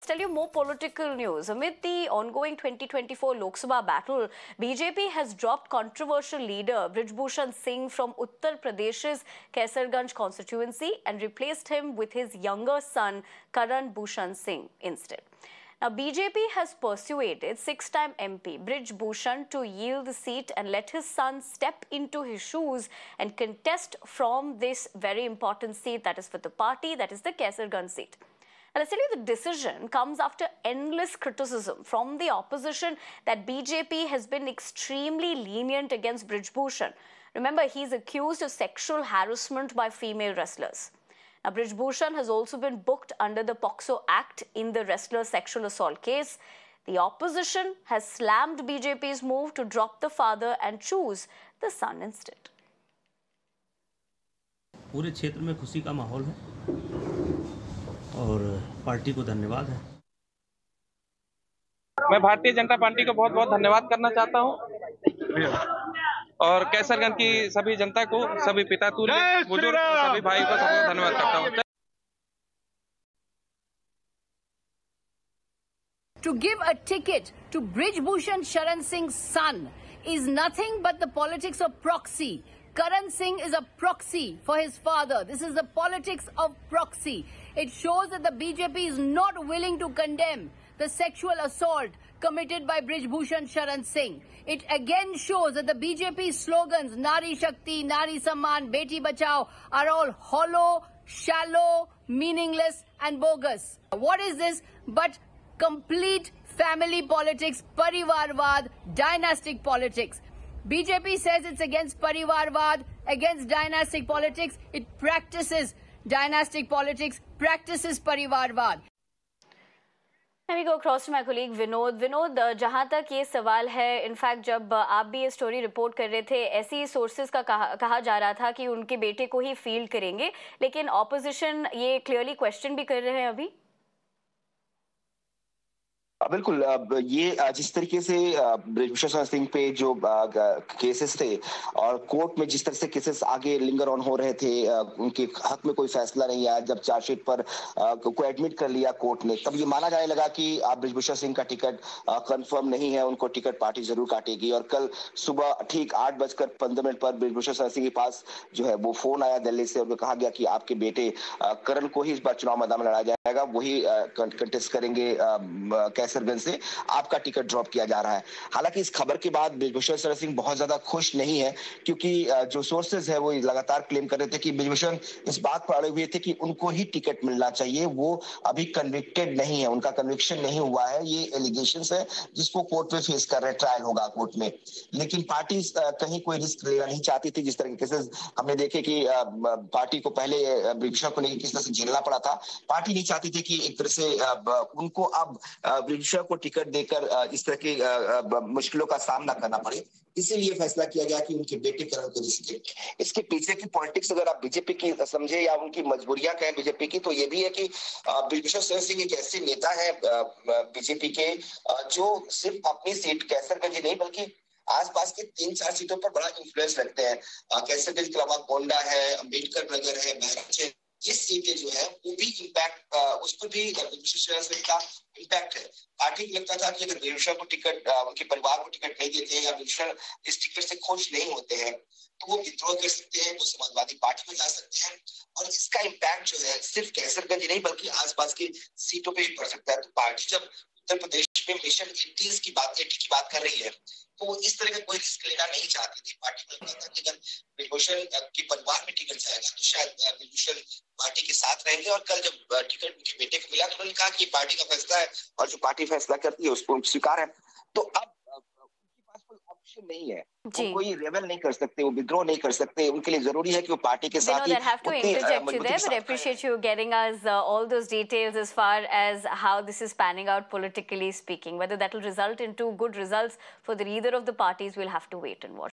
tell you more political news. Amid the ongoing 2024 Lok Sabha battle, BJP has dropped controversial leader Brij Bhushan Singh from Uttar Pradesh's Kaisarganj constituency and replaced him with his younger son Karan Bhushan Singh instead. Now, BJP has persuaded six-time MP Brij Bhushan to yield the seat and let his son step into his shoes and contest from this very important seat that is for the party, that is the Kaisarganj seat. And let's tell you, the decision comes after endless criticism from the opposition that BJP has been extremely lenient against Brij Bhushan. Remember, he's accused of sexual harassment by female wrestlers. Now, Brij Bhushan has also been booked under the POCSO Act in the wrestler sexual assault case. The opposition has slammed BJP's move to drop the father and choose the son instead. पूरे क्षेत्र में खुशी का माहौल है और party को धन्यवाद है। मैं भारतीय जनता पार्टी को बहुत बहुत धन्यवाद करना चाहता हूं और कैसरगंज की सभी जनता को, सभी पिता तुल्य बुजुर्ग, सभी भाई को सबको धन्यवाद करता हूं। To give a ticket to Brij Bhushan Sharan Singh's son is nothing but the politics of proxy. Karan Singh is a proxy for his father. This is the politics of proxy. It shows that the BJP is not willing to condemn the sexual assault committed by Brij Bhushan Sharan Singh. It again shows that the BJP slogans Nari Shakti, Nari Samman, Beti Bachao are all hollow, shallow, meaningless and bogus. What is this but complete family politics, parivarvad, dynastic politics? BJP says it's against parivarvad, against dynastic politics. It practices dynastic politics, practices parivarvad. Let me go across to my colleague Vinod. Vinod, जहां तक ये सवाल है, in fact जब आप भी ये story report कर रहे थे, ऐसी सोर्सेज का कहा जा रहा था कि उनके बेटे को ही फील्ड करेंगे, लेकिन ऑपोजिशन ये क्लियरली क्वेश्चन भी कर रहे हैं अभी। बिल्कुल, ये जिस तरीके से ब्रिज भूषण सिंह पे जो केसेस थे और कोर्ट में जिस तरह से केसेस आगे लिंगर ऑन हो रहे थे, उनके हक में कोई फैसला नहीं आया। जब चार्जशीट पर को एडमिट कर लिया कोर्ट ने, तब ये माना जाने लगा कि ब्रिज भूषण सिंह का टिकट कंफर्म नहीं है, उनको टिकट पार्टी जरूर काटेगी। और कल सुबह ठीक 8:15 पर ब्रिज भूषण सिंह के पास जो है वो फोन आया दिल्ली से, और कहा गया कि आपके बेटे करण को ही इस बार चुनाव मैदान में लड़ा जाएगा, वही कंटेस्ट करेंगे कैसरगंज से, आपका टिकट ड्रॉप किया जा रहा है। हालांकि इस खबर के बाद ब्रिज भूषण शरण सिंह बहुत ज्यादा खुश नहीं है, क्योंकि जो सोर्सेज है वो लगातार क्लेम कर रहे थे कि ब्रिज भूषण इस बात पर अड़े हुए थे कि उनको ही टिकट मिलना चाहिए। वो अभी कन्विक्टेड नहीं है, उनका कन्विक्शन नहीं हुआ है। ये एलिगेशंस है जिसको कोर्ट में फेस कर रहे हैं, ट्रायल होगा कोर्ट में। लेकिन पार्टी कहीं कोई रिस्क लेना नहीं चाहती थी। जिस तरह के केसेस हमने देखे कि पार्टी को पहले ब्रिज भूषण को किस तरह से झेलना पड़ा था, पार्टी नहीं चाहती थी कि एक तरह से उनको अब ब्रिज को टिकट देकर इस तरह की मुश्किलों का सामना करना पड़े। इसीलिए फैसला किया गया कि उनके बेटे करण को टिकट। इसके पीछे की पॉलिटिक्स अगर आप बीजेपी की समझे या उनकी मजबूरियां कहें बीजेपी की, तो ये भी है कि ब्रिज भूषण शरण सिंह एक ऐसे नेता है बीजेपी के जो सिर्फ अपनी सीट कैसरगंज ही नहीं बल्कि आसपास के 3-4 सीटों पर बड़ा इन्फ्लुएंस रखते हैं। कैसरगंज के अलावा गोंडा है, अम्बेडकर नगर है, बहराइच है, ये सीटें जो है वो भी इम्पैक्ट, उस पर भी का इम्पैक्ट है। पार्टी को लगता था कि अगर ब्रिज को टिकट, उनके परिवार को टिकट नहीं देते या ब्रिज इस टिकट से खुश नहीं होते हैं, तो वो विद्रोह कर सकते हैं, वो समाजवादी पार्टी में जा सकते हैं, और इसका इम्पैक्ट जो है सिर्फ कैसरगंज नहीं बल्कि आसपास की सीटों पे भी पड़ सकता है। तो पार्टी जब उत्तर प्रदेश में मिशन 80 की बात कर रही है, तो वो इस तरह का कोई रिस्क लेना नहीं चाहती थी। पार्टी को लगता था कि अगर ब्रिज भूषण के परिवार में टिकट जाएगा तो शायद ब्रिज भूषण पार्टी के साथ रहेंगे। और कल जब टिकट उनके बेटे को मिला तो उन्होंने कहा कि पार्टी का फैसला है और जो पार्टी फैसला करती है उसको स्वीकार है। तो अब उनके पास कोई ऑप्शन नहीं है, वो कोई रेबल नहीं कर सकते, वो विद्रोह नहीं कर सकते। उनके लिए जरूरी है कि वो पार्टी के साथ ही but I appreciate you getting us all those details as far as how this is panning out politically speaking. Whether that will result into good results for either of the parties, we'll have to wait and watch.